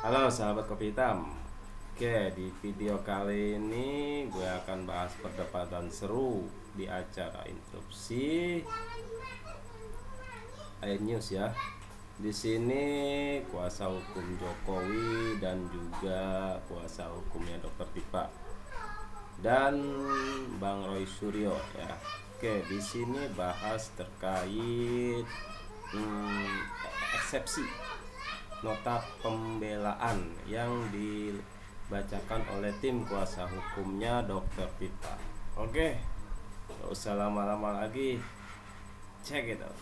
Halo sahabat kopi hitam. Oke, di video kali ini gue akan bahas perdebatan seru di acara interupsi iNews ya. Di sini kuasa hukum Jokowi dan juga kuasa hukumnya Dr. Pipa dan Bang Roy Suryo ya. Oke, di sini bahas terkait eksepsi nota pembelaan yang dibacakan oleh tim kuasa hukumnya Dr. Pipa. Oke, gak usah lama-lama lagi, check it out.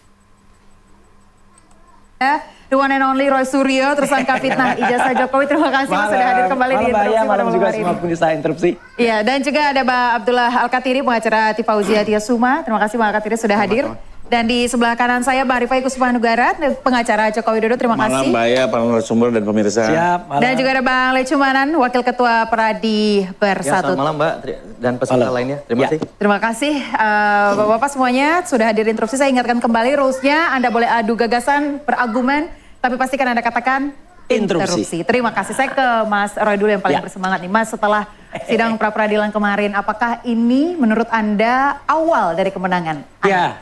The one and only Roy Suryo, tersangka fitnah ijazah Jokowi. Terima kasih Mas sudah hadir kembali di interupsi pada malam juga hari semua ini. pemirsa interupsi. Iya, dan juga ada Mbak Abdullah Al-Katiri, pengacara Tifauzia Tiasuma. Terima kasih Mbak Al-Katiri sudah hadir. Dan di sebelah kanan saya Mbak Rifai Kusmanugara, pengacara Joko Widodo. Terima kasih. Malam Mbak Ya, para narasumber dan pemirsa. Siap, malam. Dan juga ada Bang Lecumanan, Wakil Ketua Peradi Ya, Bersatu. selamat malam Mbak dan peserta lainnya. Terima kasih. Terima kasih Bapak-Bapak semuanya sudah hadir interupsi. Saya ingatkan kembali rules-nya, Anda boleh adu gagasan, berargumen, tapi pastikan Anda katakan interupsi. Terima kasih. Saya ke Mas Roy dulu yang paling bersemangat nih. Mas, setelah sidang pra-peradilan kemarin, apakah ini menurut Anda awal dari kemenangan? Ya,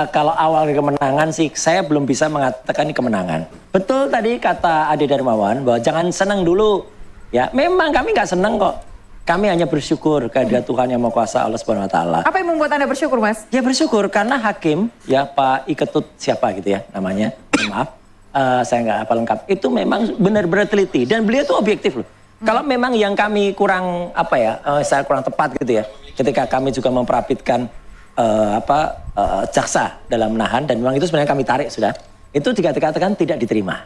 kalau awal dari kemenangan sih saya belum bisa mengatakan ini kemenangan. Betul tadi kata Ade Darmawan bahwa jangan senang dulu. Ya, memang kami nggak senang kok. Kami hanya bersyukur kehadirat Tuhan Yang Maha Kuasa Allah Subhanahu Wa Taala. Apa yang membuat Anda bersyukur, Mas? Ya bersyukur karena hakim ya Pak Iketut siapa gitu ya namanya, maaf saya nggak hafal lengkap. Itu memang benar-benar teliti dan beliau itu objektif loh. Kalau memang yang kami kurang saya kurang tepat gitu ya, ketika kami juga memperapitkan jaksa dalam menahan dan memang itu sebenarnya kami tarik sudah, itu dikatakan tidak diterima.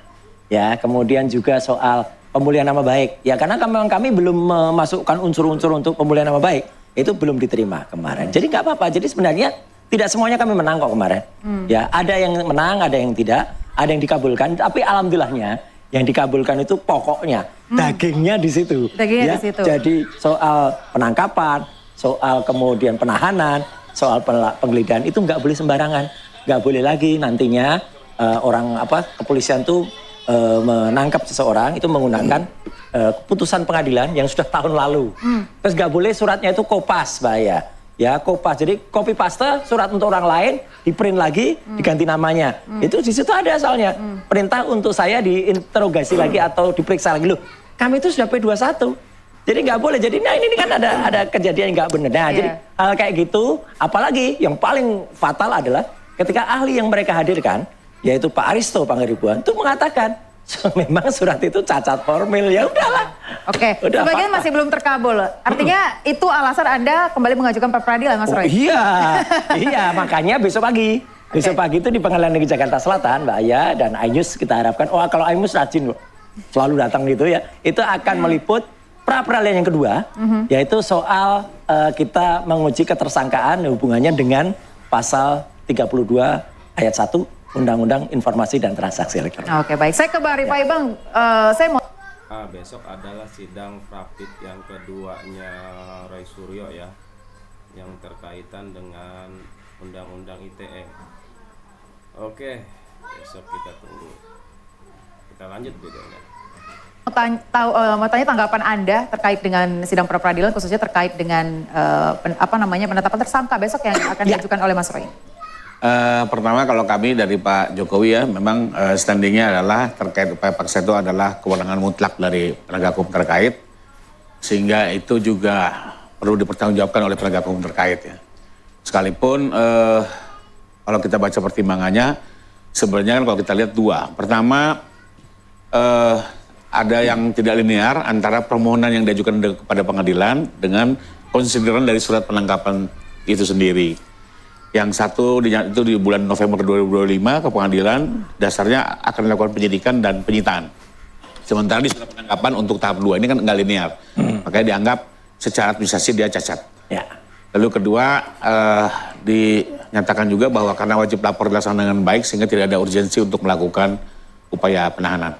Ya kemudian juga soal pemulihan nama baik, ya karena kami belum memasukkan unsur-unsur untuk pemulihan nama baik, itu belum diterima kemarin. Jadi nggak apa-apa. Jadi sebenarnya tidak semuanya kami menang kok kemarin. Ya ada yang menang, ada yang tidak, ada yang dikabulkan. Tapi alhamdulillahnya yang dikabulkan itu pokoknya dagingnya di situ. Dagingnya ya. di situ. Jadi soal penangkapan, soal kemudian penahanan, soal penggeledahan itu nggak boleh sembarangan, nggak boleh lagi nantinya kepolisian tuh menangkap seseorang itu menggunakan keputusan pengadilan yang sudah tahun lalu. Terus nggak boleh suratnya itu kopas, bahaya. Ya kopas, jadi copy paste surat untuk orang lain, di print lagi, diganti namanya. Itu di situ ada asalnya. Perintah untuk saya diinterogasi lagi atau diperiksa lagi. Loh, kami itu sudah P21. Jadi nggak boleh. Jadi nah ini kan ada kejadian yang nggak benar. Nah, jadi hal kayak gitu, apalagi yang paling fatal adalah ketika ahli yang mereka hadirkan, yaitu Pak Aristo Pangaribuan, itu mengatakan memang surat itu cacat formil, ya udahlah. Oke, Udah sebagian apa-apa. masih belum terkabul. Artinya itu alasan Anda kembali mengajukan pra-peradilan, Mas Roy? Iya, makanya besok pagi. Besok pagi itu di Pengadilan Negeri Jakarta Selatan, Mbak Aya dan iNews kita harapkan, kalau iNews rajin loh, selalu datang gitu ya, itu akan meliput pra-peradilan yang kedua, yaitu soal kita menguji ketersangkaan hubungannya dengan pasal 32 ayat 1 Undang-Undang Informasi dan Transaksi Elektronik. Oke, baik. Saya ke Bang Rifai, Bang. Saya mau... Besok adalah sidang prapit yang keduanya Roy Suryo ya, yang terkaitan dengan Undang-Undang ITE. Oke, besok kita tunggu. Kita lanjut videonya. Mau tanya tanggapan Anda terkait dengan sidang pra-peradilan, khususnya terkait dengan penetapan tersangka besok yang akan diajukan oleh Mas Roy. Pertama kalau kami dari Pak Jokowi ya, memang standingnya adalah terkait upaya paksa itu adalah kewenangan mutlak dari penegak hukum terkait. Sehingga itu juga perlu dipertanggungjawabkan oleh penegak hukum terkait ya. Sekalipun kalau kita baca pertimbangannya, sebenarnya kan kalau kita lihat dua. Pertama, ada yang tidak linear antara permohonan yang diajukan kepada pengadilan dengan konsideran dari surat penangkapan itu sendiri. Yang satu itu di bulan November 2025 ke pengadilan, dasarnya akan dilakukan penyidikan dan penyitaan. Sementara di surat penangkapan untuk tahap 2 ini kan nggak linear. Makanya dianggap secara administrasi dia cacat. Ya. Lalu kedua, dinyatakan juga bahwa karena wajib lapor dilaksanakan dengan baik sehingga tidak ada urgensi untuk melakukan upaya penahanan.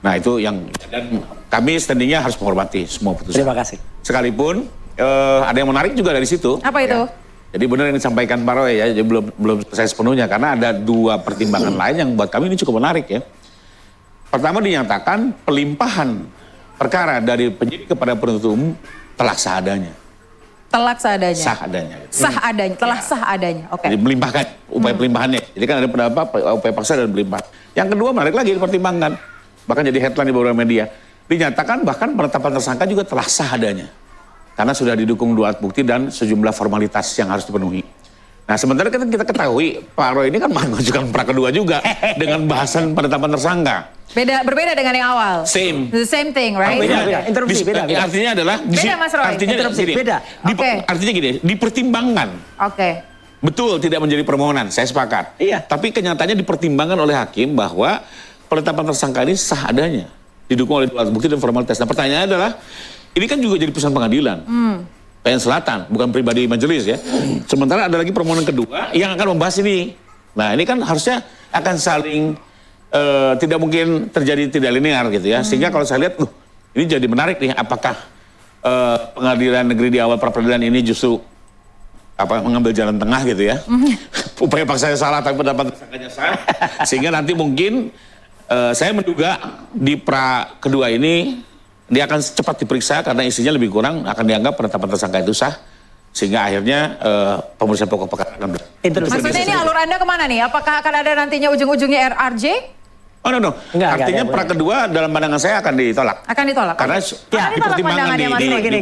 Nah itu yang, dan kami standingnya harus menghormati semua putusan. Terima kasih. Sekalipun ada yang menarik juga dari situ. Apa itu? Ya. Jadi benar yang disampaikan Pak Roy ya, jadi belum selesai sepenuhnya karena ada dua pertimbangan lain yang buat kami ini cukup menarik ya. Pertama dinyatakan pelimpahan perkara dari penyidik kepada penuntut umum telah sah adanya. Telak seadanya. Sah adanya. Sah adanya, telah sah adanya. Oke. Jadi melimpahkan upaya pelimpahannya. Jadi kan ada pendapat upaya paksa dan pelimpahan. Yang kedua menarik lagi dipertimbangkan. Bahkan jadi headline di beberapa media. Dinyatakan bahkan penetapan tersangka juga telah sah adanya. Karena sudah didukung 2 alat bukti dan sejumlah formalitas yang harus dipenuhi. Nah sementara kita ketahui Pak Roy ini kan mengajukan pra kedua juga dengan bahasan penetapan tersangka. Berbeda dengan yang awal. Same. The same thing, right? Beda. Interupsi, beda. Artinya adalah Beda, Mas Roy. artinya Interupsi, gini, beda. Oke. Artinya gini, dipertimbangkan. Oke. Betul tidak menjadi permohonan, saya sepakat. Iya. Tapi kenyataannya dipertimbangkan oleh hakim bahwa penetapan tersangka ini sah adanya, didukung oleh 2 alat bukti dan formalitas. Nah pertanyaannya adalah, ini kan juga jadi putusan pengadilan. PN Selatan, bukan pribadi majelis ya. Sementara ada lagi permohonan kedua yang akan membahas ini. Nah ini kan harusnya akan saling tidak mungkin terjadi tidak linear gitu ya. Sehingga kalau saya lihat, ini jadi menarik nih. Apakah pengadilan negeri di awal pra peradilan ini justru mengambil jalan tengah gitu ya? Upaya paksanya salah tapi pendapat tersangkanya sah. Sehingga nanti mungkin saya menduga di pra kedua ini dia akan cepat diperiksa karena isinya lebih kurang akan dianggap penetapan tersangka itu sah. Sehingga akhirnya pemeriksaan pokok perkara akan Maksudnya ini alur Anda kemana nih? Apakah akan ada nantinya ujung-ujungnya RRJ? Oh no. Artinya pra kedua dalam pandangan saya akan ditolak. Akan ditolak? Karena Akan ditolak pandangannya Mas Roy. Gini.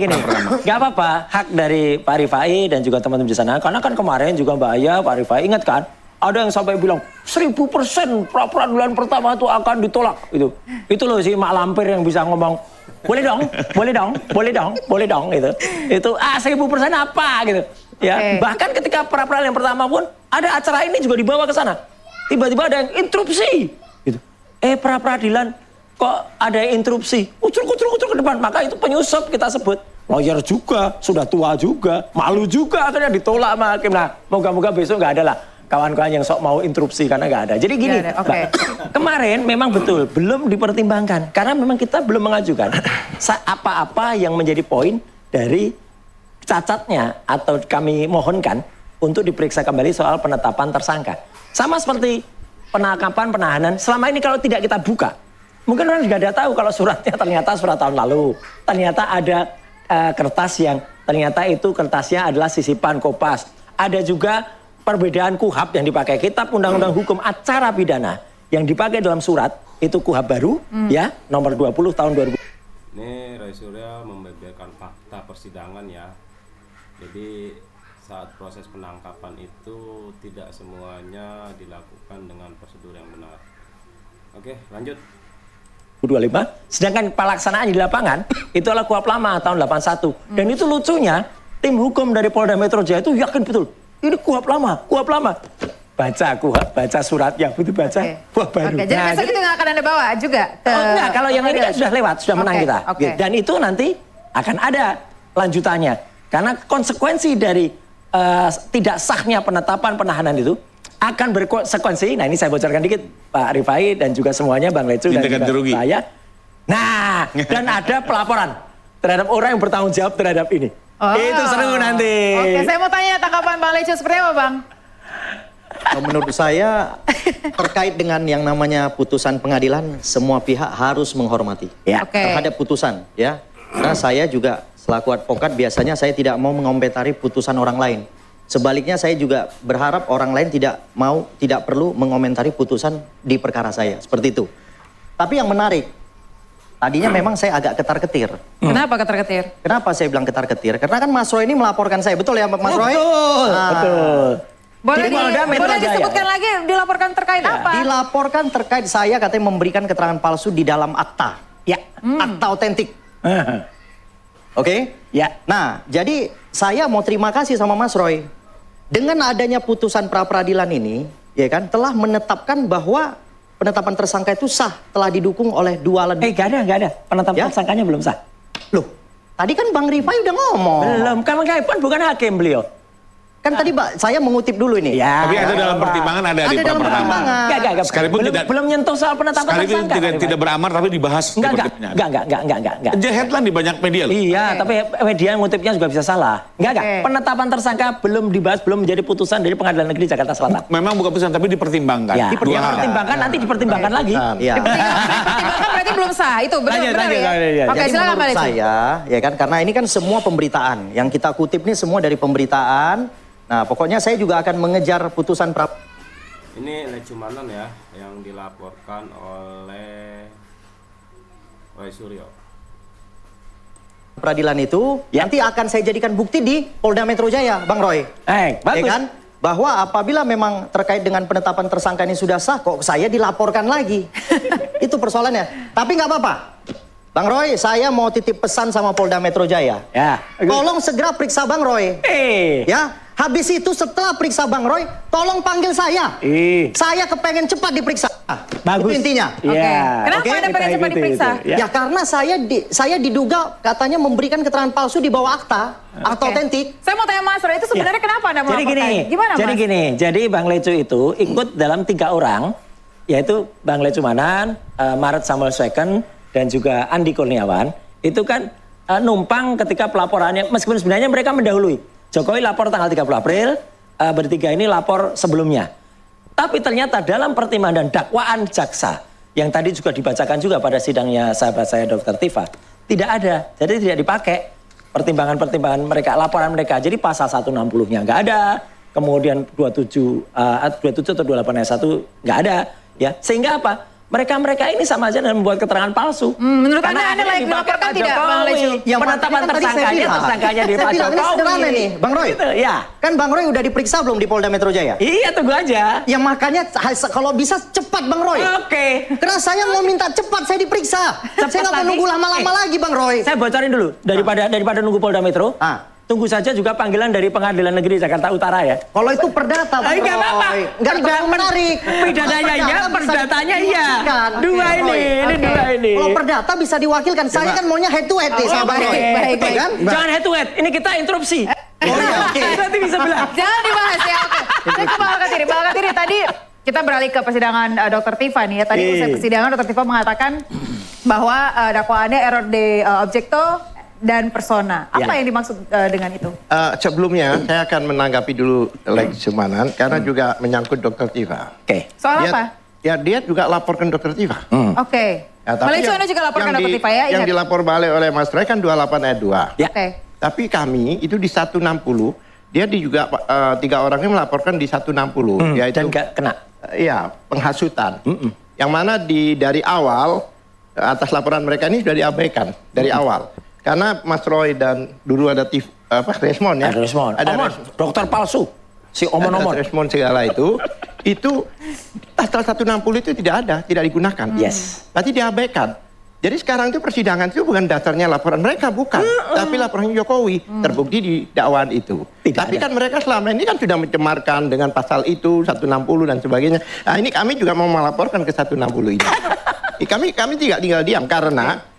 Gak apa-apa, hak dari Pak Rifai dan juga teman-teman di sana. Karena kan kemarin juga Mbak Aya, Pak Rifai, ingat kan? Ada yang sampai bilang 1000% pra peradilan pertama itu akan ditolak. Itu loh si Mak Lampir yang bisa ngomong, boleh dong, gitu. Itu 1000% apa gitu. Ya, bahkan ketika pra peradilan pertama pun ada acara ini juga dibawa ke sana. Tiba-tiba ada yang interupsi. Gitu. Pra peradilan kok ada yang interupsi. Ucur ke depan. Maka itu penyusup kita sebut. Lawyer juga, sudah tua juga, malu juga akhirnya ditolak sama hakim. Nah, moga-moga besok nggak ada lah kawan-kawan yang sok mau interupsi karena nggak ada. Jadi gini, kemarin memang betul belum dipertimbangkan karena memang kita belum mengajukan apa-apa yang menjadi poin dari cacatnya atau kami mohonkan untuk diperiksa kembali soal penetapan tersangka. Sama seperti penangkapan, penahanan, selama ini kalau tidak kita buka, mungkin orang juga ada tahu kalau suratnya ternyata surat tahun lalu, ternyata ada kertas yang ternyata itu kertasnya adalah sisipan Kopas. Ada juga perbedaan KUHAP yang dipakai, kitab Undang-Undang Hukum Acara Pidana yang dipakai dalam surat itu KUHAP baru ya nomor 20 tahun 2000. Ini Roy Suryo membeberkan fakta persidangan ya. Jadi saat proses penangkapan itu tidak semuanya dilakukan dengan prosedur yang benar. Oke, lanjut. 25. Sedangkan pelaksanaan di lapangan itu adalah KUHAP lama tahun 81. Dan itu lucunya tim hukum dari Polda Metro Jaya itu yakin betul. Ini KUHAP lama. Baca KUHAP, baca suratnya, betul baca. Wah baru. Jadi besok itu nggak akan Anda bawa juga? Enggak, kalau yang ini kan sudah lewat, sudah menang kita. Dan itu nanti akan ada lanjutannya. Karena konsekuensi dari tidak sahnya penetapan penahanan itu akan berkonsekuensi. Nah ini saya bocorkan dikit Pak Rifai dan juga semuanya Bang Lecu dan juga saya. Nah dan ada pelaporan terhadap orang yang bertanggung jawab terhadap ini. Itu seru nanti. Oke, saya mau tanya tanggapan Bang Lecu seperti apa Bang? Menurut saya terkait dengan yang namanya putusan pengadilan, semua pihak harus menghormati terhadap putusan ya. Karena saya juga selaku advokat biasanya saya tidak mau mengomentari putusan orang lain. Sebaliknya saya juga berharap orang lain tidak perlu mengomentari putusan di perkara saya, seperti itu. Tapi yang menarik, tadinya memang saya agak ketar-ketir. Kenapa ketar-ketir? Kenapa saya bilang ketar-ketir? Karena kan Mas Roy ini melaporkan saya, betul ya Mas Roy? Betul. Boleh disebutkan lagi dilaporkan terkait apa? Dilaporkan terkait saya katanya memberikan keterangan palsu di dalam akta. Ya, akta otentik. Oke? Ya. Nah, jadi saya mau terima kasih sama Mas Roy. Dengan adanya putusan pra-peradilan ini, ya kan, telah menetapkan bahwa penetapan tersangka itu sah, telah didukung oleh 2 alat bukti. Gak ada. Penetapan tersangkanya belum sah. Loh, tadi kan Bang Rifai udah ngomong. Belum, Bang Rifai bukan hakim beliau. Kan tadi saya mengutip dulu ini. Ya. Tapi ada dalam pertimbangan, ada di dalam pertama. pertimbangan. Enggak. Sekalipun belum nyentuh soal penetapan Sekalipun tersangka. tidak beramar tapi dibahas di Enggak. pertimbangan. Jadi headline di banyak media loh. Iya, tapi media ngutipnya juga bisa salah. Enggak. Penetapan tersangka belum dibahas, belum menjadi putusan dari Pengadilan Negeri Jakarta Selatan. Memang bukan putusan tapi dipertimbangkan. Ya, Dipertimbangkan. nanti dipertimbangkan lagi. Ya. Dipertimbangkan berarti belum sah. Itu benar ya? Oke, Jadi silakan Pak menurut Lecu. saya, ya kan, karena ini kan semua pemberitaan. Yang kita kutip ini semua dari pemberitaan. Nah, pokoknya saya juga akan mengejar putusan Ini Lecumanan ya, yang dilaporkan oleh Roy Suryo. peradilan itu nanti akan saya jadikan bukti di Polda Metro Jaya, Bang Roy. Bagus. Ya kan? Bahwa apabila memang terkait dengan penetapan tersangka ini sudah sah, kok saya dilaporkan lagi. Itu persoalannya. Tapi nggak apa-apa. Bang Roy, saya mau titip pesan sama Polda Metro Jaya. Ya. Tolong segera periksa Bang Roy. Ya. Habis itu setelah periksa Bang Roy, tolong panggil saya. Saya kepengen cepat diperiksa. Bagus. Itu intinya. Kenapa Anda pengen cepat diperiksa? Ya karena saya diduga katanya memberikan keterangan palsu di bawah akta otentik. Saya mau tanya Mas Roy, itu sebenarnya kenapa Anda melaporkan? Gimana Mas? Jadi Bang Lecu itu ikut dalam 3 orang, yaitu Bang Lecumanan, Maret Samuel Sweken, dan juga Andi Kurniawan. Itu kan numpang ketika pelaporannya, meskipun sebenarnya mereka mendahului. Jokowi lapor tanggal 30 April, bertiga ini lapor sebelumnya. Tapi ternyata dalam pertimbangan dan dakwaan jaksa, yang tadi juga dibacakan juga pada sidangnya sahabat saya Dr. Tifa, tidak ada. Jadi tidak dipakai pertimbangan-pertimbangan mereka, laporan mereka. Jadi pasal 160-nya nggak ada, kemudian 27 atau 28 ayat 1 nggak ada. Ya, sehingga apa? Mereka ini sama aja dengan membuat keterangan palsu. Menurut Anda layak dilaporkan tidak, Bang Lecu? Yang penetapan tersangkanya di Pak Jokowi. Ini sederhana nih, Bang Roy. Gitu, ya. Kan Bang Roy udah diperiksa belum di Polda Metro Jaya? Iya, tunggu aja. Ya makanya kalau bisa cepat Bang Roy. Oke. Karena saya mau minta cepat saya diperiksa. Saya nggak mau nunggu lama-lama lagi Bang Roy. Saya bocorin dulu daripada nunggu Polda Metro. Tunggu saja juga panggilan dari Pengadilan Negeri Jakarta Utara ya. Kalau itu perdata, Bang Roy. Enggak apa-apa. Enggak terlalu menarik. Pidananya iya, perdatanya iya. Dua ini dua ini. Kalau perdata bisa diwakilkan. Saya kan maunya head to head nih sama Bang Roy. Baik. Jangan head to head. Ini kita interupsi. Nanti bisa bilang. Jangan dibahas ya, oke. Saya ke Bang Alkatiri. Bang Alkatiri, tadi kita beralih ke persidangan Dr. Tifa nih ya. Tadi usai persidangan Dr. Tifa mengatakan bahwa dakwaannya error de objecto dan persona. Apa yang dimaksud dengan itu? Sebelumnya saya akan menanggapi dulu Lecumanan karena juga menyangkut Dr. Tifa. Oke. Soal apa? Ya dia juga laporkan Dr. Tifa. Oke. Ya, tapi Lecu Anda juga laporkan Dr. Tifa ya? Yang dilapor balik oleh Mas Roy kan 28 ayat 2. Ya. Oke. Tapi kami itu di 160, dia juga 3 orang ini melaporkan di 160. Yaitu, Dan nggak kena. Iya, penghasutan. Yang mana dari awal, atas laporan mereka ini sudah diabaikan dari awal. Karena Mas Roy dan dulu ada Resmond ya. Ada dokter palsu. Si omon-omon. Resmond segala itu pasal 160 itu tidak ada, tidak digunakan. Yes. Berarti diabaikan. Jadi sekarang itu persidangan itu bukan dasarnya laporan mereka, bukan. Tapi laporan Jokowi, terbukti di dakwaan itu. Tapi kan mereka selama ini kan sudah mencemarkan dengan pasal itu, 160 dan sebagainya. Nah ini kami juga mau melaporkan ke 160 ini. Kami tidak tinggal diam karena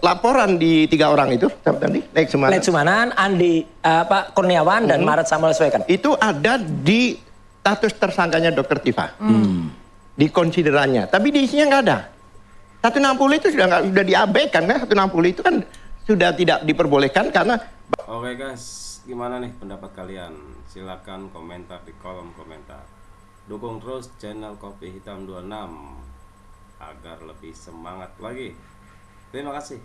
laporan di 3 orang itu tadi Lecumanan, Andi Pak Kurniawan dan Maret Samuel Sweken. Itu ada di status tersangkanya Dr. Tifa. Di konsiderannya, tapi di isinya nggak ada. 160 itu sudah diabaikan kan? 160 itu kan sudah tidak diperbolehkan karena. Oke guys, gimana nih pendapat kalian? Silakan komentar di kolom komentar. Dukung terus channel Kopi Hitam 26 agar lebih semangat lagi. Terima kasih.